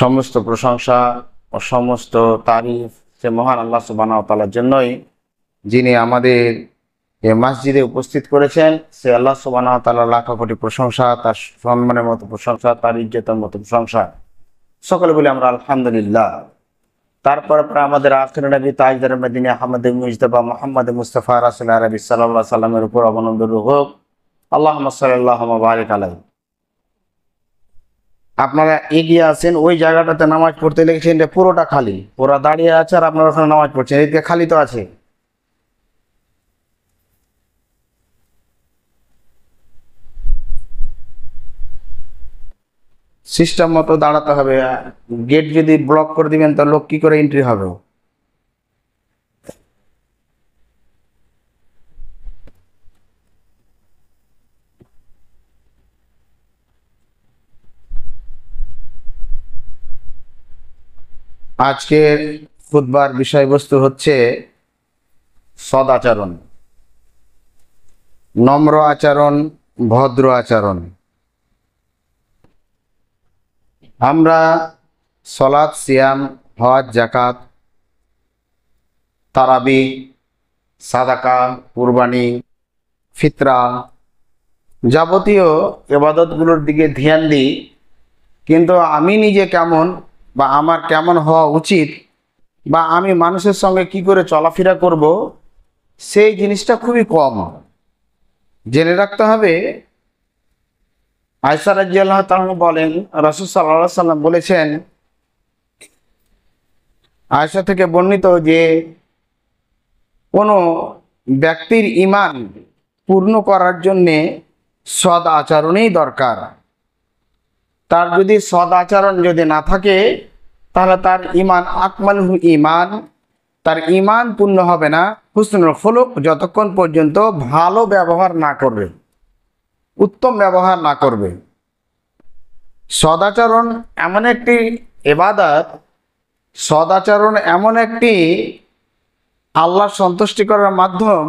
সমস্ত প্রশংসা ও সমস্ত তারিফ সে মহান আল্লাহ সুবহানাহু ওয়া তাআলার জন্যই, যিনি আমাদের এই মসজিদে উপস্থিত করেছেন। সে আল্লাহ সুবহানাহু ওয়া তাআলার লাখ কোটি প্রশংসা, তার সম্মানের মতো প্রশংসা, তার ইজ্জতের মতো প্রশংসা। সকলে বলি আমরা আলহামদুলিল্লাহ। তারপর আমাদের আখির নবী তাজদার মদিনা আহমদ মুজতবা মুহাম্মদ মুস্তাফা রাসূল আরবি সাল্লাল্লাহু আলাইহি সাল্লামের উপর অবনন্দন হোক। আল্লাহুম্মা সাল্লাল্লাহু ওয়া বারিক আলাইহি। আপনারা এগিয়ে আছেন, ওই জায়গাটাতে নামাজ পড়তে লেগেছেন, এটা পুরোটা খালি, ওরা দাঁড়িয়ে আছে আর আপনারা ওখানে নামাজ পড়ছেন, এদিকে খালি তো আছে। সিস্টেম মতো দাঁড়াতে হবে। গেট যদি ব্লক করে দিবেন তাহলে লোক কি করে এন্ট্রি হবে? আজকের খুতবার বিষয়বস্তু হচ্ছে সদাচরণ, নম্র আচরণ, ভদ্র আচরণ। আমরা সলাত, সিয়াম, হজ, যাকাত, তারাবি, সাদাকা, কুরবানি, ফিতরা যাবতীয় ইবাদতগুলোর দিকে ধ্যান দিই, কিন্তু আমি নিজে কেমন বা আমার কেমন হওয়া উচিত বা আমি মানুষের সঙ্গে কি করে চলাফেরা করব, সেই জিনিসটা খুবই কম। জেনে রাখতে হবে। আয়েশা রাদিয়াল্লাহু তাআলা বলেন, রাসূল সাল্লাল্লাহু আলাইহি সাল্লাম বলেছেন, আয়েশা থেকে বর্ণিত যে কোনো ব্যক্তির ঈমান পূর্ণ করার জন্যে সদ আচরণই দরকার। তার যদি সদ আচরণ যদি না থাকে তাহলে তার ঈমান আকমালুল ঈমান, তার ঈমান পূর্ণ হবে না। হুসনুল খুলুক, যতক্ষণ পর্যন্ত ভালো ব্যবহার না করবে, উত্তম ব্যবহার না করবে। সদাচরণ এমন একটি ইবাদত, সদাচরণ এমন একটি আল্লাহ সন্তুষ্টি করার মাধ্যম,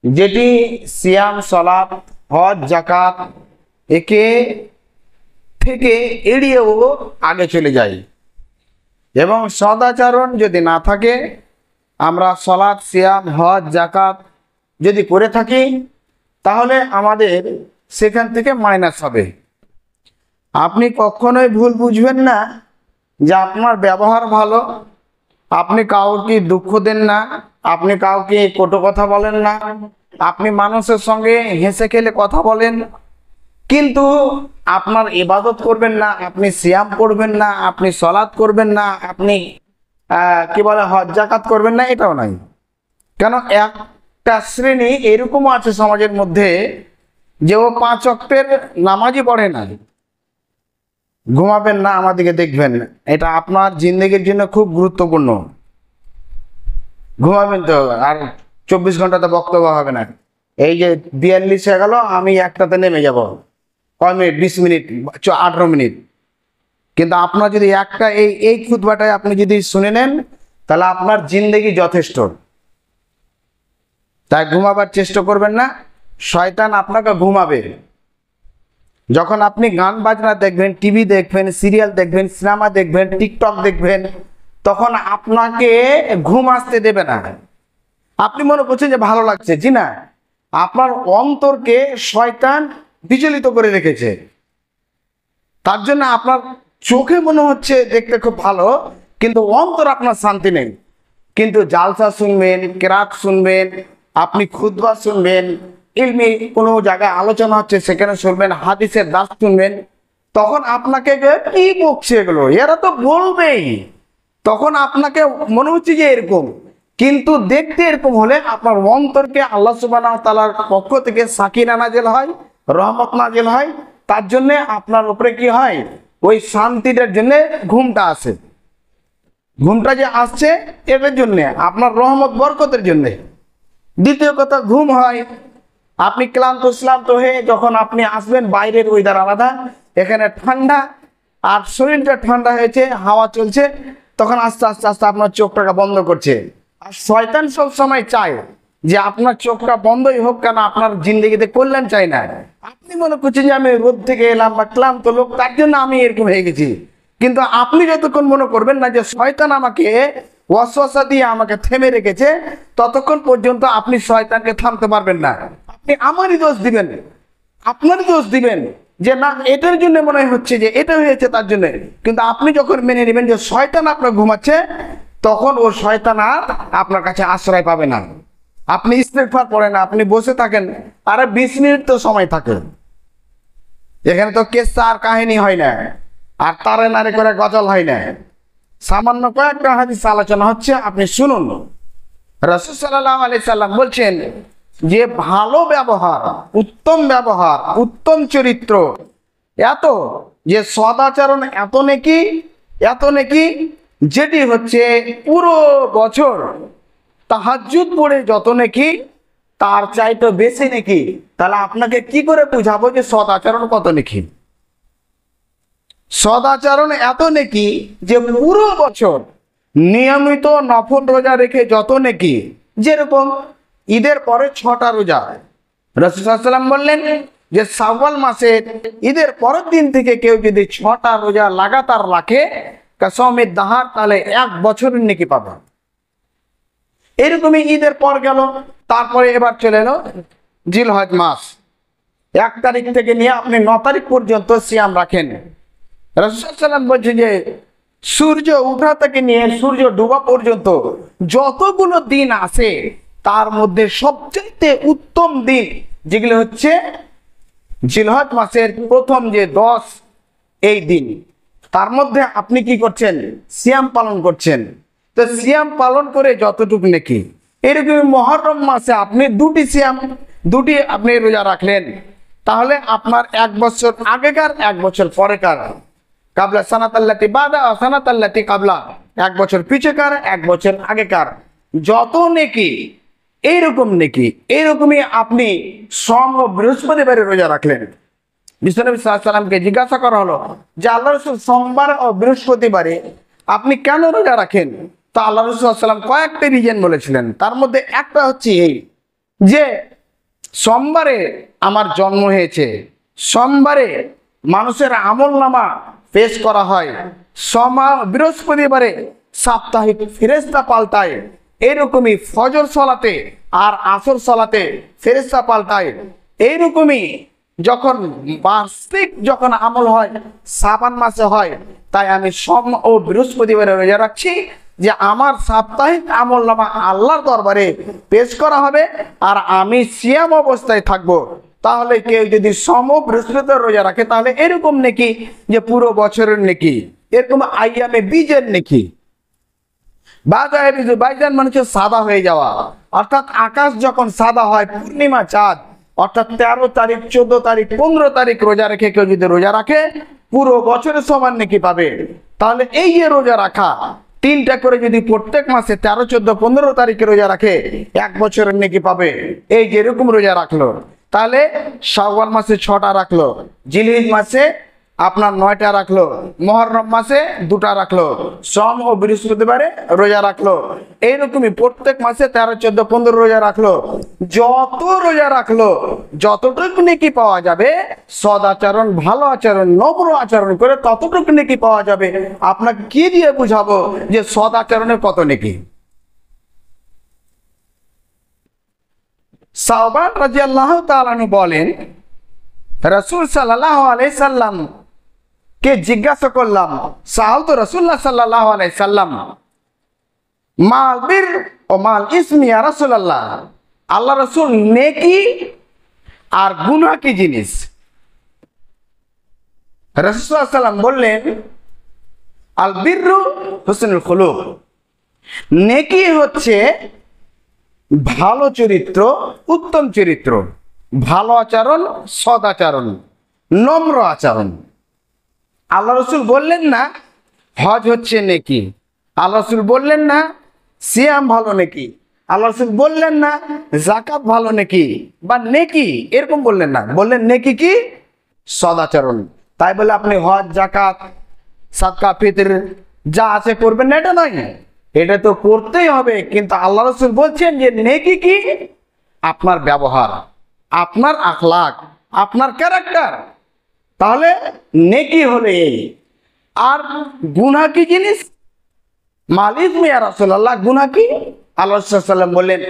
যেটি সিয়াম, সালাত, হজ, যাকাত একে থেকে এড়িয়েও আগে চলে যায়। এবং সদাচরণ যদি না থাকে, আমরা সালাত, সিয়াম, হজ, যাকাত যদি করে থাকি তাহলে আমাদের সেখান থেকে মাইনাস হবে। আপনি কখনোই ভুল বুঝবেন না যে আপনার ব্যবহার ভালো, আপনি কাউকে দুঃখ দেন না, আপনি কাউকে কটু কথা বলেন না, আপনি মানুষের সঙ্গে হেসে খেলে কথা বলেন, কিন্তু আপনার ইবাদত করবেন না, আপনি সিয়াম করবেন না, আপনি সালাত করবেন না, আপনি কি বলে হজ যাকাত করবেন না, এটাও নাই। কেন? একটা শ্রেণী এরকমও আছে সমাজের মধ্যে যে ও 5 ওয়াক্তের নামাজই পড়ে না। ঘুমাবেন না, আমাদেরকে দেখবেন, এটা আপনার জিন্দেগির জন্য খুব গুরুত্বপূর্ণ। ঘুমাবেন তো, আর 24 ঘন্টাতে বক্তব্য হবে না। এই যে 42 হয়ে গেল, আমি একটাতে নেমে যাব, কয় মিনিট, 20 মিনিট, 18 মিনিট। কিন্তু আপনার যদি একটা এই খুতবাটায় আপনি যদি শুনে নেন তাহলে আপনার জিন্দেগি যথেষ্ট। তাই ঘুমাবার চেষ্টা করবেন না, শয়তান আপনাকে ঘুমাবে। যখন আপনি গান বাজনা দেখবেন, টিভি দেখবেন, সিরিয়াল দেখবেন, সিনেমা দেখবেন, টিকটক দেখবেন, তখন আপনাকে ঘুম আসতে দেবে না। আপনি মনে করছেন যে ভালো লাগছে, জি না, আপনার অন্তরকে শয়তান বিচলিত করে রেখেছে। তার জন্য আপনার চোখে মনে হচ্ছে দেখতে খুব ভালো, কিন্তু অন্তর আপনার শান্তি নেই। কিন্তু জালসা শুনবেন, কেরাত শুনবেন, আপনি খুতবা শুনবেন, ইলমি কোনো জায়গায় আলোচনা হচ্ছে সেখানে শুনবেন, হাদিসের দাস শুনবেন, তখন আপনাকে কি বকছে এগুলো, এরা তো বলবেই, তখন আপনাকে মনে হচ্ছে যে এরকম। কিন্তু দেখতে এরকম হলে আপনার অন্তরকে আল্লাহ সুবহানাহু ওয়া তাআলার পক্ষ থেকে সাকিনা নাজিল হয়, রহমত নাজিল হয়। তার জন্য আপনার উপরে কি হয়, ওই শান্তিটার জন্য ঘুমটা আসে। ঘুমটা যে আসছে এটার জন্য, আপনার রহমত বরকতের জন্য। দ্বিতীয় কথা, ঘুম হয় আপনি ক্লান্ত হয়ে যখন আপনি আসবেন, বাইরের ওয়েদার আলাদা, এখানে ঠান্ডা, আর শরীরটা ঠান্ডা হয়েছে, হাওয়া চলছে, তখন আস্তে আস্তে আস্তে আপনার চোখটাকে বন্ধ করছে। আর শয়তান সব সময় চায় যে আপনার চোখটা বন্ধই হোক, কেন আপনার জিন্দগিতে কল্যাণ চাই না। আপনি মনে করছেন যে আমি রোদ থেকে এলাম বা ক্লান্ত লোক, তার জন্য আমি এরকম হয়ে গেছি, কিন্তু আপনি যতক্ষণ মনে করবেন না যে শয়তান আমাকে ওয়াসওয়াসা দিয়ে আমাকে থেমে রেখেছে, ততক্ষণ পর্যন্ত আপনি শয়তানকে থামতে পারবেন না। আপনি আমারই দোষ দিবেন, আপনারই দোষ দিবেন যে না এটার জন্য মনে হচ্ছে যে এটা হয়েছে তার জন্য। কিন্তু আপনি যখন মেনে নেবেন যে শয়তান আপনার ঘুমাচ্ছে, তখন ও শয়তান আর আপনার কাছে আশ্রয় পাবে না। আপনি ইস্তেগফার পড়েন না, আপনি বসে থাকেন, আরে 20 মিনিট তো সময় থাকে, এখানে তো কেসা আর কাহিনী হয় না, আর তারে নারে করে গজল হয় না, সামান্য কয়েকটা হাদিস আলোচনা হচ্ছে, আপনি শুনুন। রাসূল সাল্লাল্লাহু আলাইহি সাল্লাম বলছেন যে ভালো ব্যবহার, উত্তম চরিত্র, এত যে সদাচরণ এত নেকি যেটি হচ্ছে পুরো বছর তাহাজ্জুদ পড়ে যত নেকি তার চাইতে বেশি নেকি। তাহলে আপনাকে কি করে বুঝাবো যে সদাচরণ কত নেকি? সদাচরণ এত নেকি যে পুরো বছর নিয়মিত নফল রোজা রেখে যত নেকি। যেরকম ঈদের পরে 6টা রোজা, রাসূল সাল্লাল্লাহু আলাইহি ওয়াসাল্লাম বললেন যে শাওয়াল মাসের ঈদের পরের দিন থেকে কেউ যদি 6টা রোজা লাগাতার রাখে কাসমের দাহার, তাহলে 1 বছরের নেকি পাবে। এরকমই ঈদের পর গেল, তারপরে এবার চলে এলো জিলহজ মাস, 1 তারিখ থেকে নিয়ে আপনি 9 তারিখ পর্যন্ত সিয়াম রাখেন। রাসূল সাল্লাল্লাহু আলাইহি ওয়াসাল্লাম বলছে যে সূর্য উঠা থেকে নিয়ে সূর্য ডোবা পর্যন্ত যতগুলো দিন আছে তার মধ্যে সবচেয়ে উত্তম দিন যেগুলো হচ্ছে জিলহজ মাসের প্রথম যে 10 এই দিন, তার মধ্যে আপনি কি করছেন? সিয়াম পালন করছেন। তো সিয়াম পালন করে যতটুকু নাকি, এরকম মুহররম মাসে আপনি 2টি আপনি রোজা রাখলেন, তাহলে আপনার 1 বছর আগেকার 1 বছর পরেকার, কাবলা সানাতাল্লাতি বাদা সানাতাল্লাতি কাবলা, 1 বছর পিছেকার 1 বছর আগেকার যত নেকি, এইরকমই আপনি সোম ও বৃহস্পতিবারে রোজা রাখলেন। বিশ্বনবী সাল্লাল্লাহু আলাইহি সাল্লামকে জিজ্ঞাসা করা হলো যে আল্লাহ রাসূল সোমবার ও বৃহস্পতিবারে আপনি কেন রোজা রাখেন? তা আল্লাহ রাসূল সাল্লাল্লাহু আলাইহি সাল্লাম কয়েকটা রিজন বলেছিলেন, তার মধ্যে একটা হচ্ছে এই যে সোমবারে আমার জন্ম হয়েছে, সোমবারে মানুষের আমলনামা পেশ করা হয়, বৃহস্পতিবারে সাপ্তাহিক ফেরেশতা পাল্টায়, এইরকমই ফজর সালাতে আর আসর সালাতে ফেরেশতা পাল্টায়। এইরকমই যখন বার্ষিক যখন আমল হয় শাবান মাসে হয়, তাই আমি সোম ও বৃহস্পতিবারে রোজা রাখছি যে আমার সাপ্তাহিক আমলনামা আল্লাহর দরবারে পেশ করা হবে আর আমি সিয়াম অবস্থায় থাকবো। তাহলে কেউ যদি সোম ও বৃহস্পতিবার রোজা রাখে তাহলে এরকম নেকি যে পুরো বছরের নেকি, এরকম আইয়ামে বীজের নেকি। বাইজান মানুষের সাদা হয়ে যাওয়া, অর্থাৎ আকাশ যখন সাদা হয়, পূর্ণিমা চাঁদ, অর্থাৎ 13 তারিখ 14 তারিখ 15 তারিখ রোজা রেখে কেউ যদি রোজা রাখে পুরো বছরের সমান নেকি পাবে। তাহলে এই যে রোজা রাখা 3টা করে যদি প্রত্যেক মাসে 13, 14, 15 তারিখে রোজা রাখে 1 বছরের নেকি পাবে। এই যেরকম রোজা রাখলো, তাহলে শাওয়াল মাসে 6টা রাখলো, জিলহিজ মাসে আপনার 9টা রাখলো, মুহররম মাসে 2টা রাখলো, সোম ও বৃহস্পতিবারে রোজা রাখলো, এইরকমই প্রত্যেক মাসে 13, 14, 15 রোজা রাখলো। যত রোজা রাখলো যতটুকু নেকি পাওয়া যাবে, সদাচরণ, ভালো আচরণ, নম্র আচরণ করে ততটুকু নেকি পাওয়া যাবে। আপনাকে কি দিয়ে বুঝাবো যে সদাচরণের কত নেকি? সাওবান রাদিয়াল্লাহু তাআলা আনহু বলেন, রাসূল সাল্লাল্লাহু আলাইহি সাল্লাম কে জিজ্ঞাসা করলাম, সাআলতু রাসূলুল্লাহ সাল্লাল্লাহু আলাইহি সাল্লাম মাল বির ও মাল ইসমি ইয়া রাসূলুল্লাহ, আল্লাহ রাসূল নেকি আর গুনাহ কি জিনিস? রাসূল সাল্লাল্লাহু আলাইহি সাল্লাম বললেন, আল বিররু হুসনুল খুলুক, নেকি হচ্ছে ভালো চরিত্র, উত্তম চরিত্র, ভালো আচরণ, সদাচরণ, নম্র আচরণ। আল্লাহ রাসূল বললেন না হজ হচ্ছে নেকি, আল্লাহ রাসূল বললেন না সিয়াম ভালো নেকি, আল্লাহ রাসূল বললেন না যাকাত ভালো নেকি বা নেকি, এরকম বললেন না। বললেন নেকি কি? সদাচরণ। তাই বলে আপনি হজ, যাকাত, সাদকা, ফিতর যা আছে করবেন না এটা নয়, এটা তো করতেই হবে। কিন্তু আল্লাহ রাসূল বলছেন যে নেকি কি? আপনার ব্যবহার, আপনার আখলাক, আপনার ক্যারেক্টার। তাহলে নেকি হলে এই। আর গুনাহ কি জিনিস? মালিক মিয়া রাসূলুল্লাহ, গুনাহ কি? আল্লাহ রাসূল সাল্লাল্লাহু বললেন,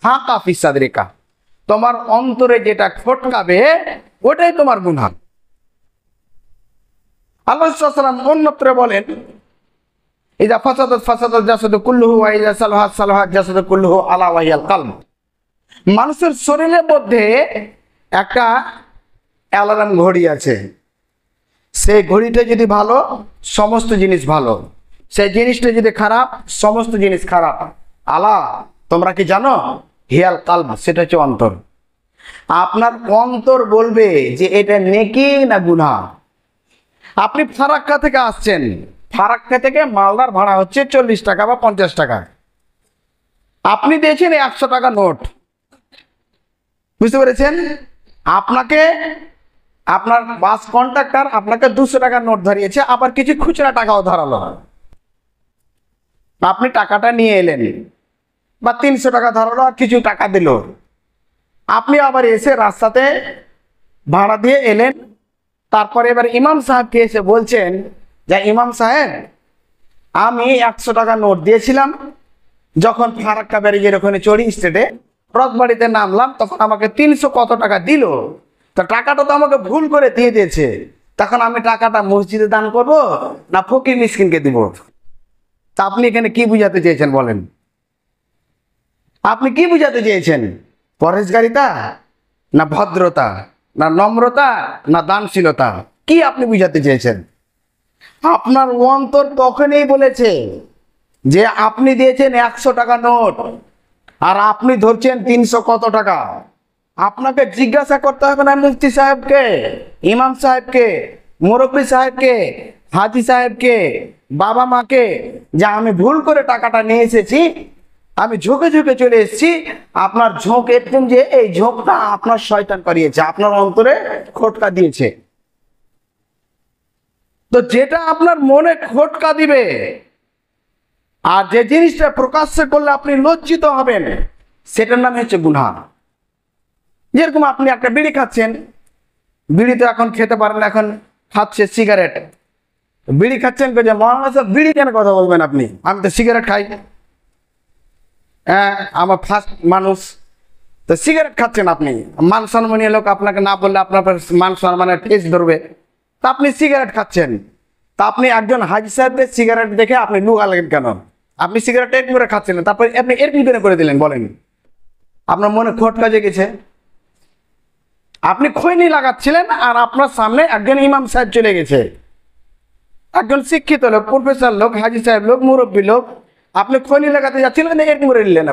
হাকা ফি সাদরিকা, তোমার অন্তরে যেটা খটকাবে ওটাই তোমার গুনাহ। আল্লাহ রাসূল সাল্লাল্লাহু আলাইহি ওয়াসাল্লাম অন্যত্র বলেন, ইযা ফাসাদাত ফাসাদাল জাসাদু কুল্লুহু ওয়া ইযা সালাহাত সালাহাত জাসাদু কুল্লুহু আলা ওয়াহিয়াল কলব। মানুষের শরীরের মধ্যে একটা অ্যালার্ম ঘড়ি আছে। সেই ঘড়িটা যদি ভালো, সমস্ত জিনিস ভালো। সেই জিনিসটা যদি খারাপ, সমস্ত জিনিস খারাপ। আলা, তোমরা কি জানো? হিয়াল কলব, সেটা হচ্ছে অন্তর। আপনার অন্তর বলবে যে এটা নেকি না গুনাহ। আপনি ফারাক্কা থেকে আসছেন, ফারাক্কা থেকে মালদার ভাড়া হচ্ছে 40 টাকা বা 50 টাকা। আপনি দিয়েছেন 100 টাকা নোট, বুঝতে পেরেছেন? আপনাকে আপনার বাস কন্ট্রাক্টর আপনাকে 200 টাকার নোট ধরিয়েছে, আবার কিছু খুচরা টাকাও ধরালো। আপনি টাকাটা নিয়ে এলেন, বা 300 টাকা ধরালো আর কিছু টাকা দিল। আপনি আবার এসে রাস্তাতে ভাড়া দিয়ে এলেন। তারপরে এবার ইমাম সাহেবকে এসে বলছেন যে ইমাম সাহেব, আমি 100 টাকা নোট দিয়েছিলাম, যখন ফারাক্কা ব্যারিজের ওখানে চড়ি স্টেটে রথবাড়িতে নামলাম, তখন আমাকে 300 কত টাকা দিল। তা টাকাটা তো আমাকে ভুল করে দিয়ে দিয়েছে, তখন আমি টাকাটা মসজিদে দান করব না ফকির মিসকিনকে দিব? তা আপনি এখানে কি বুঝাতে চেয়েছেন বলেন? আপনি কি বুঝাতে চেয়েছেন? পরহেজগারিতা না ভদ্রতা না নম্রতা না দানশীলতা? কি আপনি বুঝাতে চেয়েছেন? আপনার অন্তর তখনই বলেছে যে আপনি দিয়েছেন 100 টাকা নোট আর আপনি ধরছেন 300 কত টাকা। আপনাকে জিজ্ঞাসা করতে হবে না মুফতি সাহেবকে, ইমাম সাহেবকে, মুরব্বী সাহেবকে, হাজি সাহেবকে, বাবা মাকে, যে আমি ভুল করে টাকাটা নিয়ে এসেছি, আমি ঝোঁকে ঝোঁকে চলে এসেছি। আপনার ঝোঁক এরকম যে এই ঝোঁকটা আপনার শয়তান করিয়েছে, আপনার অন্তরে খটকা দিয়েছে। তো যেটা আপনার মনে খটকা দিবে আর যে জিনিসটা প্রকাশ্যে করলে আপনি লজ্জিত হবেন, সেটার নাম হচ্ছে গুনাহ। যেরকম আপনি একটা বিড়ি খাচ্ছেন, বিড়ি তো এখন খেতে পারেন, এখন খাচ্ছে সিগারেট। বিড়ি খাচ্ছেন, মৌলানা সাহেব বিড়ি কেন কথা বলবেন আপনি? আমি তো সিগারেট খাই, হ্যাঁ আমার ফার্স্ট মানুষ। তো সিগারেট খাচ্ছেন আপনি, মান সম্মানীয় লোক আপনাকে না বললে আপনার মান সম্মানের ঠেস ধরবে। তা আপনি সিগারেট খাচ্ছেন, তা আপনি একজন হাজি সাহেবদের সিগারেট দেখে আপনি লুগা লাগেন কেন? আপনি সিগারেট এরকম করে খাচ্ছেন, তারপরে আপনি এরকম করে দিলেন, বলেন আপনার মনে খটকা জেগেছে। আপনি খৈনি লাগাচ্ছিলেন আর আপনার সামনে একজন ইমাম সাহেব চলে গেছে, একজন শিক্ষিত লোক, প্রফেসর লোক, হাজি সাহেব লোক, মুরব্বী লোক, আপনি খৈনি লাগাতে যাচ্ছিলেন, এরকম করে নিলেন।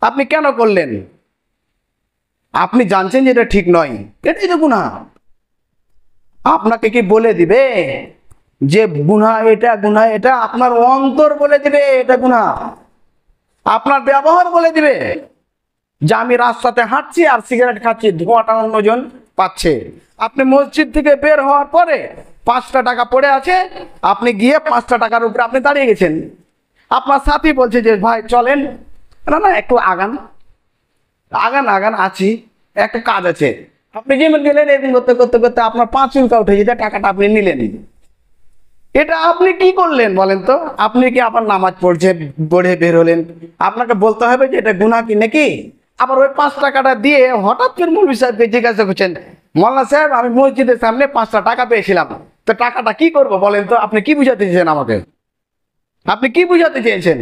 আপনি কেন করলেন? আপনি জানছেন যে এটা ঠিক নয়, এটাই তো গুনাহ। আপনাকে কি বলে দিবে যে গুনাহ এটা, গুনাহ এটা? আপনার অন্তর বলে দিবে এটা গুনাহ। আপনার ব্যবহার বলে দিবে যে আমি রাস্তাতে হাঁটছি আর সিগারেট খাচ্ছি, ধোঁয়াটা অন্যজন পাচ্ছে। আপনি মসজিদ থেকে বের হওয়ার পরে 5টা টাকা পড়ে আছে, আপনি গিয়ে 5টা টাকার উপরে আপনি দাঁড়িয়ে গেছেন। আপনার সাথী বলছে যে ভাই চলেন, না না একটু আগান আগান আগান আছি, একটা কাজ আছে। আপনি যেমন গেলেন, এরকম করতে করতে করতে আপনার 5 উল্কা উঠে যেতে টাকাটা আপনি নিলেন। এটা আপনি কি করলেন বলেন তো? আপনি কি আবার নামাজ পড়ে বের হলেন? আপনাকে বলতে হবে যে এটা গুনাহ কি নাকি? আবার ওই 5 টাকাটা দিয়ে হঠাৎ করে মৌলভী সাহেবকে জিজ্ঞাসা করছেন, মোল্লা সাহেব আমি মসজিদের সামনে 5টা টাকা পেয়েছিলাম, তো টাকাটা কি করব বলেন তো? আপনি কি বুঝাতে চেয়েছেন আমাকে? আপনি কি বুঝাতে চেয়েছেন?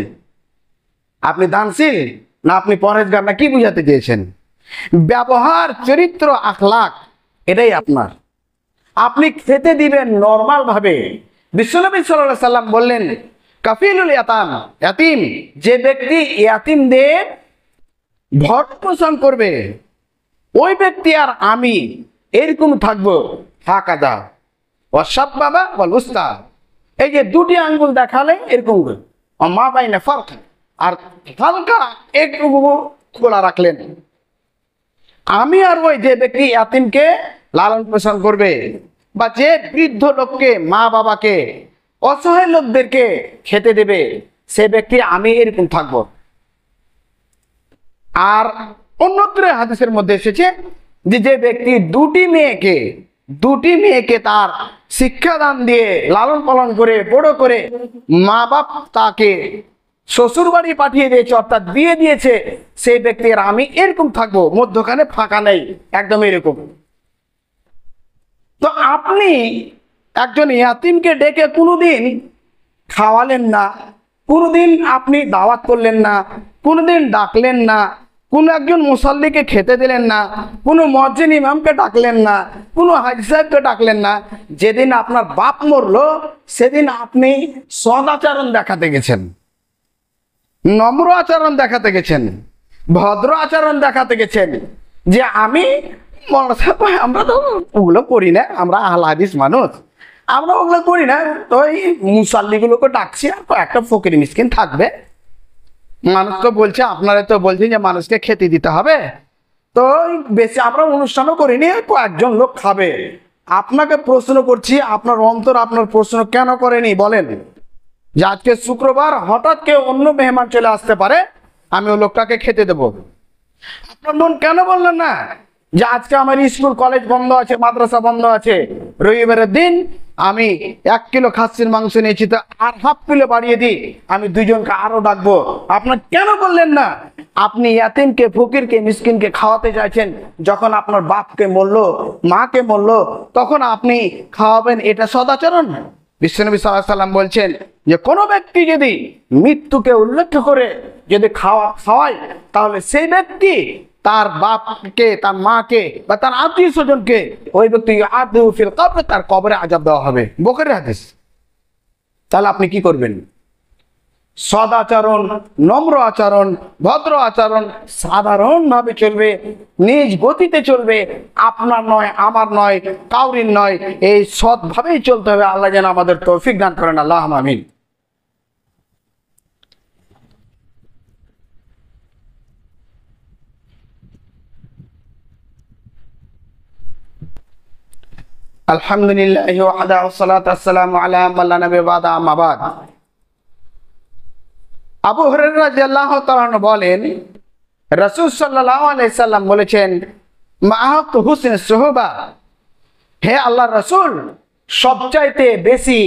আপনি দানশীল না আপনি পরহেজগার, না কি বুঝাতে চেয়েছেন? ব্যবহার, চরিত্র, আখলাক এটাই আপনার। আপনি খেতে দিবেন নরমাল ভাবে। বিশ্বনবী সাল্লাল্লাহু আলাইহি সাল্লাম বললেন, কাফিলুল ইয়াতাম, ইয়াতিম, যে ব্যক্তি ইয়াতিমদের ভরণ পোষণ করবে, ওই ব্যক্তি আর আমি এরকম থাকবো। হাকাদা ওয়াসাব্বাবা ওয়াল উস্তা, এই যে 2টি আঙ্গুল দেখালে এরকম, মা বাইনা ফারক, আর হালকা একটু খোলা রাখলেন। আমি আর ওই যে ব্যক্তি ইয়াতিমকে লালন পোষণ করবে, বা যে বৃদ্ধ লোককে, মা বাবাকে, অসহায় লোকদেরকে খেতে দেবে, সে ব্যক্তি আমি এরকম থাকবো। আর অন্যত্র হাদিসের মধ্যে এসেছে যে যে ব্যক্তি 2টি মেয়েকে তার শিক্ষাদান দিয়ে লালন পালন করে বড় করে মা বাপ তাকে শ্বশুর বাড়ি পাঠিয়ে দিয়েছে, অর্থাৎ বিয়ে দিয়েছে, সেই ব্যক্তির আমি এরকম থাকবো, মধ্যখানে ফাঁকা নেই, একদম এরকম। তো আপনি একজন ইয়াতিমকে ডেকে কোনোদিন খাওয়ালেন না, কোনোদিন আপনি দাওয়াত করলেন না, কোনোদিন ডাকলেন না, কোনো একজন মুসল্লিকে খেতে দিলেন না, কোনো মুয়াজ্জিন ইমামকে ডাকলেন না, কোনো হাজী সাহেবকে ডাকলেন না। যেদিন আপনার বাপ মরলো সেদিন আপনি সদাচরণ দেখাতে গেছেন, নম্র আচরণ দেখাতে গেছেন, ভদ্র আচরণ দেখাতে গেছেন, যে আমি আমরা তো ওগুলো করি না, আমরা আহলে হাদিস মানুষ, আমরা ওগুলো করি না, তো এই মুসাল্লিগুলোকে ডাকছি, আর একটা ফকির মিসকিন থাকবে। মানুষ তো বলছে, আপনারা তো বলছেন যে মানুষকে খেতে দিতে হবে, তো বেশি আমরা অনুষ্ঠানও করিনি, কয়েকজন লোক খাবে। আপনাকে প্রশ্ন করছি, আপনার অন্তর আপনার প্রশ্ন কেন করেনি বলেন? যে আজকে শুক্রবার হঠাৎ কেউ অন্য মেহমান চলে আসতে পারে, আমি ওই লোকটাকে খেতে দেবো। আপনার মন কেন বললেন না যে আজকে আমার স্কুল কলেজ বন্ধ আছে, মাদ্রাসা বন্ধ আছে, রবিবারের দিন আমি 1 কিলো খাসির মাংস নিয়েছি, তো আর হাফ কিলো বাড়িয়ে দিই, আমি 2 জনকে আরো ডাকবো? আপনার কেন বললেন না? আপনি ইয়াতিমকে, ফকিরকে, মিসকিনকে খাওয়াতে চাইছেন। যখন আপনার বাপকে মরলো, মাকে মরলো, তখন আপনি খাওয়াবেন, এটা সদাচরণ? বিশ্বনবী সাল্লাল্লাহু আলাইহি ওয়াসাল্লাম বলছেন যে কোনো ব্যক্তি যদি মৃত্যুকে উল্লেখ করে যদি খাওয়ায়, তাহলে সেই ব্যক্তি তার বাপকে, তার মাকে বা তার আত্মীয় স্বজনকে, ওই ব্যক্তি ফিল কবর, তার কবরে আযাব দেওয়া হবে, বুখারীর হাদিস। তাহলে আপনি কি করবেন? সদাচরণ, নম্র আচরণ, ভদ্র আচরণ, সাধারণভাবে চলবে, নিজ গতিতে চলবে, আপনার নয়, আমার নয়, কাউরির নয়, এই সৎভাবেই চলতে হবে। আল্লাহ যেন আমাদের তৌফিক দান করেন, আল্লাহুম্মা আমিন। আলহামদুলিল্লাহ ওয়াহদা ওয়াসসালাতু ওয়াসসালামু আলা মান লা নাবিয়্যা বা'দা, আম্মা বা'দ। আবু হুরায়রা রাদিয়াল্লাহু তাআলা আনহু বলেন, রাসূল সাল্লাল্লাহু আলাইহি সাল্লাম বলেছেন, মা'হাক হুসন সুহবা, হে আল্লাহর রাসূল, সবচাইতে বেশি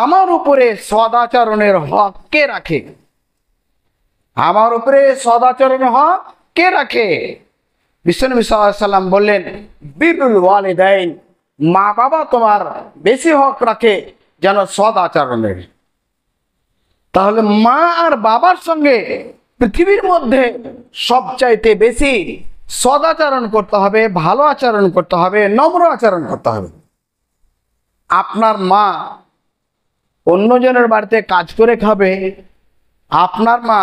আমার উপরে সদাচরণের হক কে রাখে? আমার উপরে সদাচরণের হক কে রাখে? বিশ্বনবী সাল্লাল্লাহু আলাইহি সাল্লাম বললেন, বিরুল ওয়ালিদাইন, মা বাবা তোমার বেশি হক রাখে যেন সদাচরণের। তাহলে মা আর বাবার সঙ্গে পৃথিবীর মধ্যে সবচাইতে বেশি সদাচরণ করতে হবে, ভালো আচরণ করতে হবে, নম্র আচরণ করতে হবে। আপনার মা অন্যজনের বাড়িতে কাজ করে খাবে, আপনার মা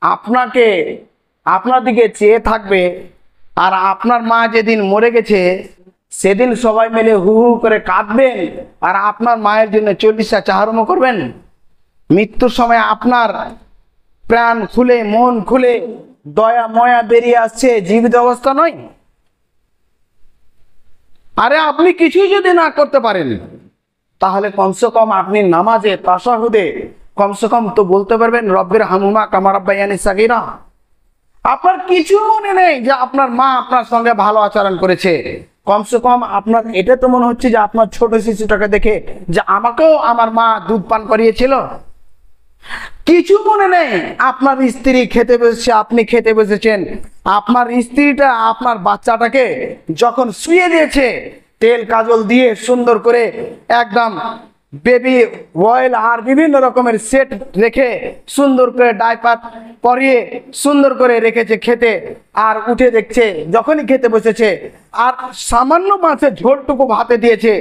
আপনাকে, আপনার দিকে চেয়ে থাকবে, আর আপনার মা যেদিন মরে গেছে সেদিন সবাই মিলে হু হু করে কাঁদবেন, আর আপনার মায়ের জন্য 40টা চাহারমো করবেন। মৃত্যুর সময় আপনার প্রাণ খুলে, মন খুলে, দয়া ময়া বেরিয়ে আসছে, জীবিত অবস্থা নয়। আরে আপনি কিছুই যদি না করতে পারেন, তাহলে কমসে কম আপনি নামাজে, তাশাহুদে কমসে কম তো বলতে পারবেন, রব্বির হামহুমা কামা রাব্বায়ানি সাগীরা। আপনার কিছু মনে নেই যে আপনার মা আপনার সঙ্গে ভালো আচরণ করেছে, কমসে কম আপনার এটা তো মনে হচ্ছে যে আপনার ছোট শিশুটাকে দেখে যে আমাকেও আমার মা দুধ পান করিয়েছিল। কিছু মনে নেই, আপনার স্ত্রী খেতে বসেছে, আপনি খেতে বসেছেন, আপনার স্ত্রীটা আপনার বাচ্চাটাকে যখন শুয়ে দিয়েছে, তেল কাজল দিয়ে সুন্দর করে একদম বেবি অয়েল আর বিভিন্ন রকমের সেট রেখে সুন্দর করে ডাইপার পরিয়ে সুন্দর করে রেখেছে খেতে, আর উঠে দেখছে যখনই খেতে বসেছে আর সামান্য মাছের ঝোলটুকু ভাতে দিয়েছে,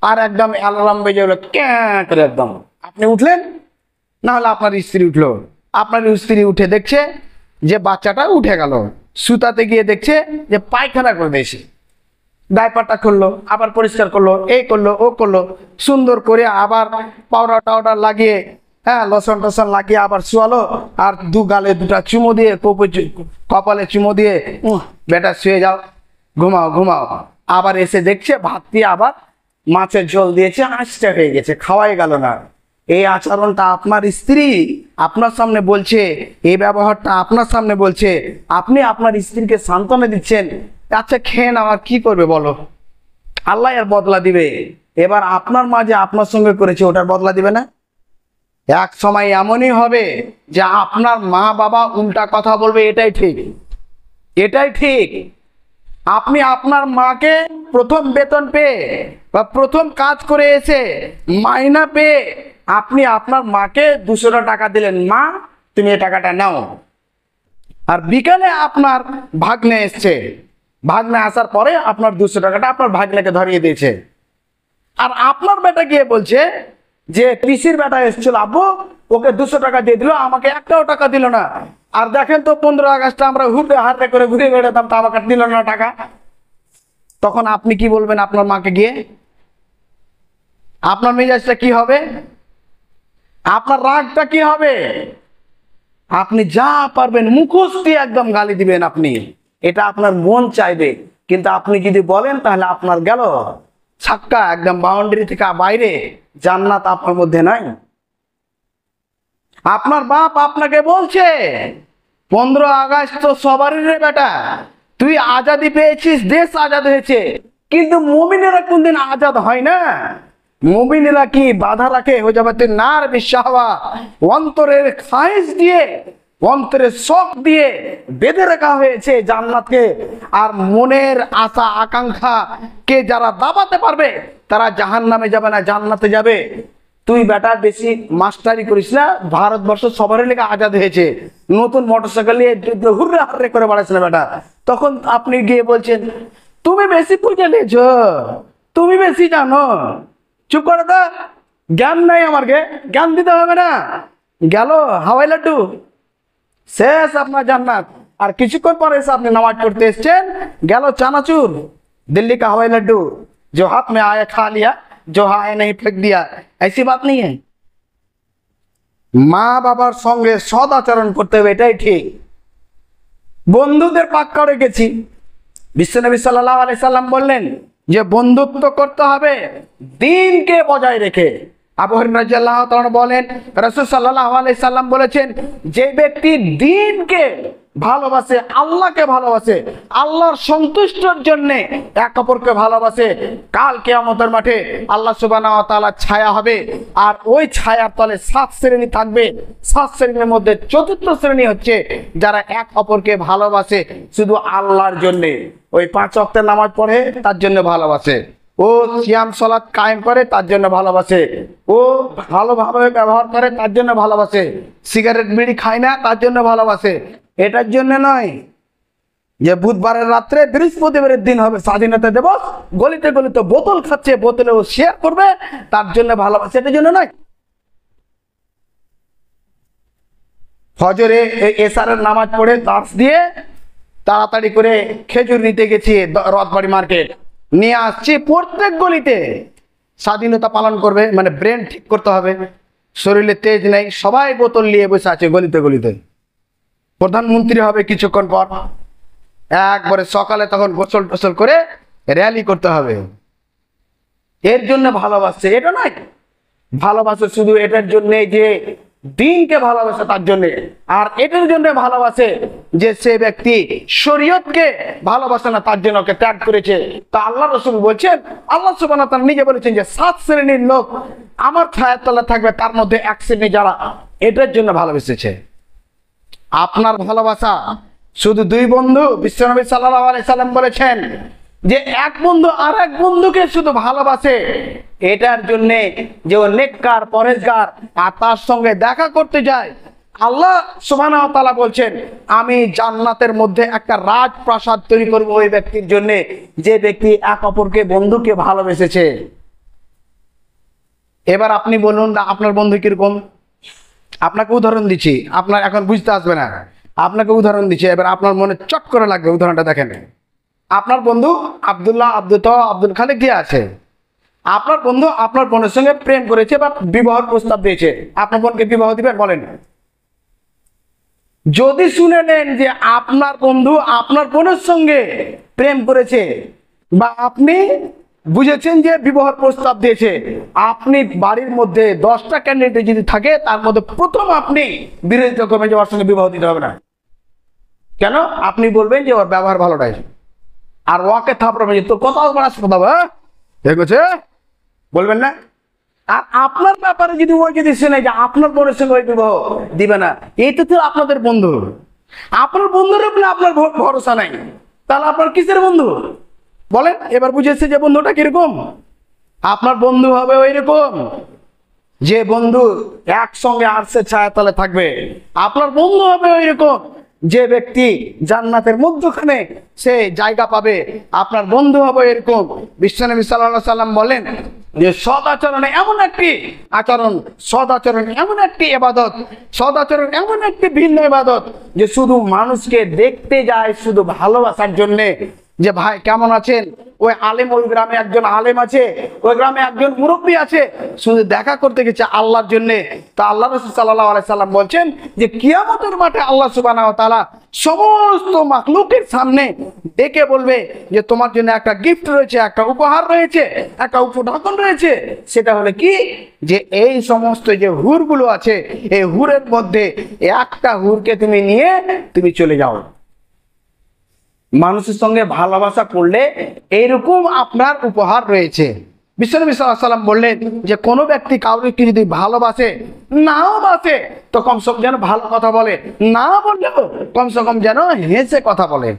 আর একদম অ্যালার্ম বেজে হলো ক্যাঁ করে, একদম আপনি উঠলেন, না হলে আপনার স্ত্রী উঠলো। আপনার স্ত্রী উঠে দেখছে যে বাচ্চাটা উঠে গেল, সুতাতে গিয়ে দেখছে যে পায়খানা করে দিয়েছে, ডাইপারটা খুললো, আবার পরিষ্কার করলো, এই করলো, ও করলো, সুন্দর করে আবার পাউডার টাউডার লাগিয়ে, হ্যাঁ, লসন টসন লাগিয়ে আবার শুয়ালো, আর দু গালে দুটা চুমো দিয়ে, কপালে চুমো দিয়ে, বেটা শুয়ে যাও, ঘুমাও ঘুমাও। আবার এসে দেখছে ভাত দিয়ে আবার মাছের ঝোল দিয়েছে, আঁচটা হয়ে গেছে, খাওয়াই গেল না। এই আচরণটা আপনার স্ত্রী আপনার সামনে বলছে, এই ব্যবহারটা আপনার সামনে বলছে, আপনি আপনার স্ত্রীকে সান্ত্বনা দিচ্ছেন, আচ্ছা খেয়ে নাও, আর কি করবে বলো? আল্লাহ এর বদলা দিবে। এবার আপনার মা যে আপনার সঙ্গে করেছে ওটার বদলা দিবে না? এক সময় এমনই হবে যে আপনার মা বাবা উল্টা কথা বলবে, এটাই ঠিক, এটাই ঠিক। আপনি আপনার মাকে প্রথম বেতন পেয়ে বা প্রথম কাজ করে এসে মাইনা পেয়ে আপনি আপনার মাকে 200 টাকা দিলেন, মা তুমি এই টাকাটা নাও। আর বিকালে আপনার ভাগ্নে এসছে, ভাগ্নে আসার পরে আপনার 200 টাকাটা আপনার ভাগ্নেকে ধরিয়ে দিয়েছে। আর আপনার বেটা গিয়ে বলছে যে পিসির বেটা এসেছিল, আব্বু ওকে 200 টাকা দিয়ে দিল, আমাকে একটাও টাকা দিল না। আর দেখেন তো 15 আগস্টে আমরা হুড়ে হাতে করে ঘুরে বেড়াতাম, তা আমাকে দিল না টাকা। তখন আপনি কি বলবেন আপনার মাকে গিয়ে? আপনার মেজাজটা কি হবে? আপনার রাগটা কি হবে? আপনি যা পারবেন মুখোশ দিয়ে একদম গালি দিবেন আপনি, এটা আপনার মন চাইবে। কিন্তু আপনি যদি বলেন তাহলে আপনার গেল ছাক্কা, একদম বাউন্ডারি থেকে বাইরে, জান্নাত আপনার মধ্যে নাই। আপনার বাপ আপনাকে বলছে 15 আগস্ট তো সবারই রে বেটা, তুই আজাদি পেয়েছিস, দেশ আজাদ হয়েছে, কিন্তু মুমিনেরা কোনদিন আজাদ হয় না। মুমিনেরা কি বাধা রাখে? হয়ে যাবে তুই নার বিশাহওয়া, অন্তরের খায়েশ দিয়ে, অন্তরের শখ দিয়ে বেঁধে রাখা হয়েছে জান্নাতকে। আর মনের আশা আকাঙ্ক্ষা কে যারা দাবাতে পারবে তারা জাহান্নামে যাবে না, জান্নাতে যাবে। তুই বেটা বেশি মাস্টারি করিস না, ভারতবর্ষ সবারই লেগে আজাদ হয়েছে, নতুন মোটরসাইকেল নিয়ে হুররে হাররে করে বাড়াইছ না বেটা। তখন আপনি গিয়ে বলছেন তুমি বেশি বুঝে নিয়েছ, তুমি বেশি জানো। চুপ করে তো, জ্ঞান নাই আমার, জ্ঞান দিতে হবে না। গেল হাওয়াই লাড্ডু, শেষ আপনার জান্নাত। আর কিছুক্ষণ পরে এসে আপনি নামাজ পড়তে এসছেন, গেল চানাচুর, दिल्ली का हवाई लड्डू जो हाथ में आया खा लिया, जो आया नहीं फेंक दिया, ऐसी बात नहीं है। মা বাবার সঙ্গে সদ আচরণ করতে হবে, এটাই ঠিক। বন্ধুদের পাক্কা রেখেছি, বিশ্বনবী সাল্লাল্লাহু আলাইহি সাল্লাম বললেন যে বন্ধুত্ব করতে হবে দ্বীনকে বজায় রেখে। আবু হুরায়রা রাদিয়াল্লাহু তাআলা বলেন রাসূল সাল্লাল্লাহু আলাইহি সাল্লাম বলেছেন, যে ব্যক্তি দ্বীনকে ভালোবাসে, আল্লাহকে ভালোবাসে, আল্লাহর সন্তুষ্টির জন্য এক অপরকে ভালোবাসে, কাল কিয়ামতের মাঠে আল্লাহ সুবহানাহু ওয়া তাআলা ছায়া হবে। আর ওই ছায়ার তলে 7 শ্রেণী থাকবে। 7 শ্রেণীর মধ্যে চতুর্থ শ্রেণী হচ্ছে যারা এক অপরকে ভালোবাসে শুধু আল্লাহর জন্য। ওই 5 ওয়াক্তের নামাজ পড়ে তার জন্য ভালোবাসে, ও সিয়াম সালাত কায়েম করে তার জন্য ভালোবাসে, ও ভালোভাবে ব্যবহার করে তার জন্য ভালোবাসে, সিগারেট বিড়ি খায় না তার জন্য ভালোবাসে। এটার জন্য নয় যে বুধবারের রাত্রে বৃহস্পতিবারের দিন হবে স্বাধীনতা দিবস, গলিতে গলিতে বোতল খাচ্ছে, বোতলে ও শেয়ার করবে, তার জন্য ভালোবাসে, এটার জন্য নয়। ফজরে এশারের নামাজ পড়ে দাস দিয়ে তাড়াতাড়ি করে খেজুর নিতে গেছি রথবাড়ি মার্কেট, নিয়ে আসছি প্রত্যেক গলিতে। স্বাধীনতা পালন করবে মানে ব্রেন ঠিক করতে হবে, শরীরে তেজ নেই, সবাই বোতল নিয়ে বসে আছে গলিতে গলিতে। প্রধানমন্ত্রী হবে কিছুক্ষণ পর, একবারে সকালে তখন গোসল টোসল করে র্যালি করতে হবে। এর জন্য ভালোবাসছে, এটা নয় ভালোবাসে শুধু এটার জন্য যে দ্বীনকে ভালোবাসে তার জন্য। আর এটার জন্য ভালোবাসে যে সে ব্যক্তি শরীয়তকে ভালোবাসে না, তার জন্য ওকে ত্যাগ করেছে। তা আল্লাহ রাসূল বলছেন, আল্লাহ সুবহানাহু ওয়া তাআলা নিজে বলেছেন যে 7 শ্রেণীর লোক আমার ছায়ার তলায় থাকবে, তার মধ্যে এক শ্রেণী যারা এটার জন্য ভালোবেসেছে। আপনার ভালোবাসা শুধু 2 বন্ধু, বিশ্বনবী সাল্লাল্লাহু আলাইহি সাল্লাম বলেছেন যে এক বন্ধু আর এক বন্ধুকে শুধু ভালোবাসে এটার জন্য যে ও নেককার পরহেজগার আর তার সঙ্গে দেখা করতে যায়, আল্লাহ সুবহানাহু ওয়া তাআলা বলছেন আমি জান্নাতের মধ্যে একটা রাজপ্রাসাদ তৈরি করব ওই ব্যক্তির জন্য যে ব্যক্তি এক অপরকে বন্ধুকে ভালোবেসেছে। এবার আপনি বলুন আপনার বন্ধু কিরকম? আপনাকে উদাহরণ দিচ্ছি, আপনার এখন বুঝতে আসবে না, আপনাকে উদাহরণ দিচ্ছি, এবার আপনার মনে চট করে লাগবে। উদাহরণটা দেখেন, আপনার বন্ধু আব্দুল্লাহ, আব্দুল খালেক দিয়ে আছে। আপনার বন্ধু আপনার বোনের সঙ্গে প্রেম করেছে বা বিবাহের প্রস্তাব দিয়েছে, আপনার বোনকে বিবাহ দিবেন? বলেন। যদি শুনে নেন যে আপনার বন্ধু আপনার বোনের সঙ্গে প্রেম করেছে বা আপনি বুঝেছেন যে বিবাহের প্রস্তাব দিয়েছে, আপনি বাড়ির মধ্যে 10টা ক্যান্ডিডেট যদি থাকে তার মধ্যে প্রথম আপনি বিরোধিতা করবেন যে ওর সঙ্গে বিবাহ দিতে হবে না। কেন? আপনি বলবেন যে ওর ব্যবহার ভালো নাই, আর ওকে থাপড়াবেন যে তোর কথা বলার কথা দেখেছে বলবেন না? আর আপনার ব্যাপারে যদি ওই যদি শুনে যে আপনার বোনের সঙ্গে ওই বিবাহ দিবে না, এই তো আপনাদের বন্ধু, আপনার বন্ধুর উপরে আপনার ভরসা নাই, তাহলে আপনার কিসের বন্ধু বলেন? এবার বুঝেছে যে বন্ধুটা কিরকম? আপনার বন্ধু হবে ওই রকম যে বন্ধু একসঙ্গে আরশের ছায়াতলে থাকবে। আপনার বন্ধু হবে ওই রকম যে ব্যক্তি জান্নাতের মধ্যখানে সে জায়গা পাবে। আপনার বন্ধু হবে এরকম। বিশ্বনবী সাল্লাল্লাহু আলাইহি সাল্লাম বলেন যে সদাচরণে এমন একটি আচরণ, সদাচরণ এমন একটি ইবাদত, সদাচরণ এমন একটি ভিন্ন ইবাদত যে শুধু মানুষকে দেখতে যায় শুধু ভালোবাসার জন্যে, যে ভাই কেমন আছেন, ওই আলেম, ওই গ্রামে একজন আলেম আছে, ওই গ্রামে একজন মুরব্বী আছে, শুধু দেখা করতে গেছে আল্লাহর জন্যে। তা আল্লাহ রাসূল সাল্লাল্লাহু আলাইহি সাল্লাম বলছেন যে কিয়ামতের মাঠে আল্লাহ সুবহানাহু ওয়া তাআলা সমস্ত মাখলুকের সামনে ডেকে বলবে যে তোমার জন্য একটা গিফট রয়েছে, একটা উপহার রয়েছে, একটা উপঢৌকন রয়েছে। সেটা হলো কি, যে এই সমস্ত যে হুরগুলো আছে, এই হুরের মধ্যে একটা হুরকে তুমি নিয়ে তুমি চলে যাও। মানুষের সঙ্গে ভালোবাসা করলে এইরকম আপনার উপহার রয়েছে। বিশ্বনবী সাল্লাল্লাহু আলাইহি ওয়াসাল্লাম বললেন যে কোনো ব্যক্তি কাউকে যদি ভালোবাসে, নাও বাসে, তো কমসে কম যেন ভালো কথা বলে, না বললেও কমসে কম যেন হেসে কথা বলে।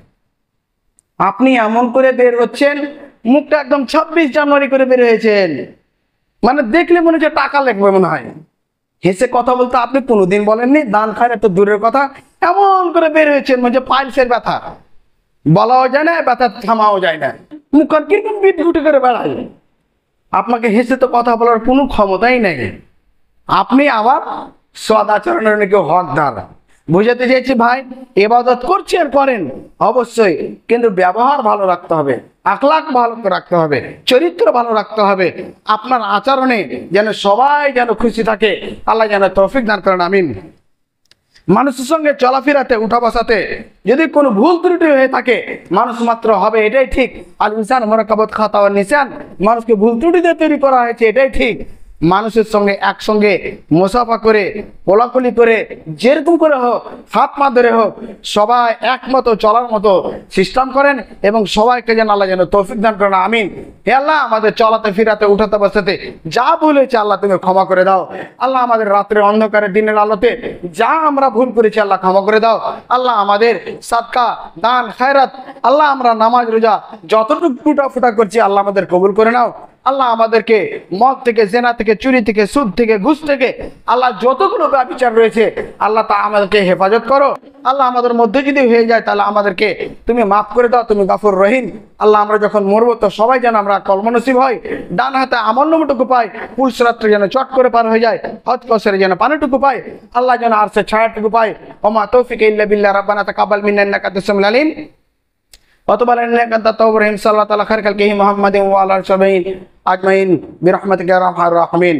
আপনি এমন করে বের হচ্ছেন, মুখটা একদম 26 জানুয়ারি করে বের হয়েছেন, মানে দেখলে মনে হচ্ছে টাকা লাগবে মনে হয়। হেসে কথা বলতে আপনি কোনোদিন বলেননি, দান খায় তো দূরের কথা, এমন করে বের হয়েছেন মানে পাইলসের ব্যথা, বলাও যায় না, ব্যথা থামাও যায় না, মুখের কিরকম বিদ্যুৎ করে বেড়ায়। আপনাকে হেসে তো কথা বলার কোনো ক্ষমতাই নেই। আপনি আবার সদাচরণের নাকি হকদার। বুঝাতে চাইছি ভাই, ইবাদত করছেন করেন অবশ্যই, কিন্তু ব্যবহার ভালো রাখতে হবে, আখলাক ভালো রাখতে হবে, চরিত্র ভালো রাখতে হবে। আপনার আচরণে যেন সবাই যেন খুশি থাকে। আল্লাহ যেন তৌফিক দান করেন, আমিন। মানুষের সঙ্গে চলাফেরাতে, উঠা বসাতে যদি কোনো ভুল ত্রুটি হয়ে থাকে, মানুষ মাত্র হবে এটাই ঠিক। আল ইনসান মুরাক্কাবাত খাতা ওয়া নিসান, মানুষকে ভুল ত্রুটি দিয়ে তৈরি করা হয়েছে, এটাই ঠিক। মানুষের সঙ্গে একসঙ্গে মোসাফা করে, কোলাকুলি করে, যেরকম করে হোক, হাত পা ধরে হোক, সবাই একমতো চলার মতো সিস্টেম করেন এবং সবাইকে যেন আল্লাহ যেন তৌফিক দান করেন, আমিন। হে আল্লাহ, আমাদের চলাতে ফিরাতে উঠাতে বসাতে যা ভুল হয়েছে আল্লাহ তুমি ক্ষমা করে দাও। আল্লাহ, আমাদের রাত্রে অন্ধকারে দিনের আলোতে যা আমরা ভুল করেছি আল্লাহ ক্ষমা করে দাও। আল্লাহ, আমাদের সাদকা, দান, খায়রাত, আল্লাহ আমরা নামাজ রোজা যতটুকু ফুটা ফুটা করছি আল্লাহ আমাদের কবুল করে নাও। আল্লাহ, আমাদেরকে মদ থেকে, জেনা থেকে, চুরি থেকে, সুদ থেকে, ঘুষ থেকে, আল্লাহ যতগুলো ব্যভিচার রয়েছে আল্লাহ তা আমাদেরকে হেফাজত করো। আল্লাহ, আমাদের মধ্যে যদি হয়ে যায় তাহলে আমাদেরকে তুমি মাফ করে দাও, তুমি গাফুর রহিম। আল্লাহ, আমরা যখন মরবো তো সবাই যেন আমরা কলমনসিব হয়, ডান হাতে আমল নামাটুকু পাই, পুলস রাত্রে যেন চট করে পার হয়ে যায়, হজ কসরে যেন পানিটুকু পাই, আল্লাহ যেন আরশের ছায়াটুকু পাই। ওমা তৌফিকা ইল্লা বিল্লাহ, রাব্বানা তাকাব্বাল মিন্না ইন্নাকা আনতাস সামিউল আলিম। وتب علينا انك انت التواب الرحيم. صلى الله على خير خلقه محمد وعلى اله وصحبه اجمعين برحمتك يا ارحم الراحمين.